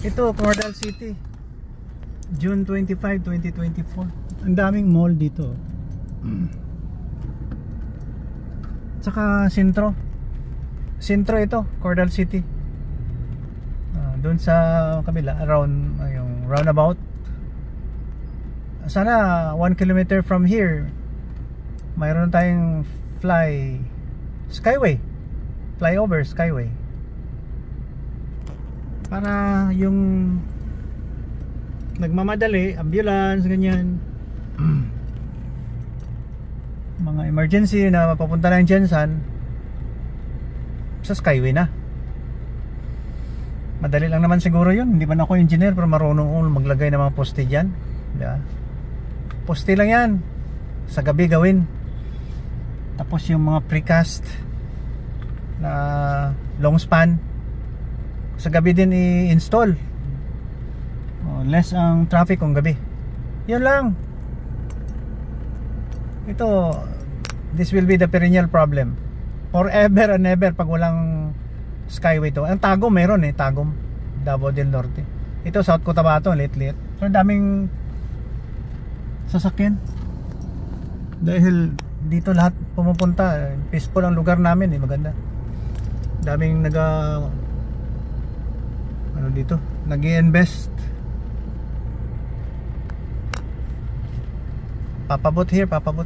Ito, Cordal City, June 25, 2024. Ang daming mall dito. Tsaka sentro ito, Cordal City. Doon sa kabila, around yung roundabout. Sana 1 kilometer from here mayroon tayong flyover skyway, para yung nagmamadali, ambulance, ganyan, mga emergency na mapapunta ng Jensan, sa skyway na. Madali lang naman siguro yun. Hindi man ako engineer, pero marunong akong maglagay ng mga poste dyan, diba? Poste lang yan, sa gabi gawin. Tapos yung mga precast na long span, sa gabi din i-install. Less ang traffic kung gabi. Yun lang. Ito, this will be the perennial problem forever and ever pag walang skyway to. Ang Tagum meron Tagum, Davao del Norte. Ito South Cotabato, liit. So daming sasakyan. Dahil dito lahat pumupunta. Peaceful ang lugar namin, maganda. Daming dito, nag-i-invest. Papabot here, papabot.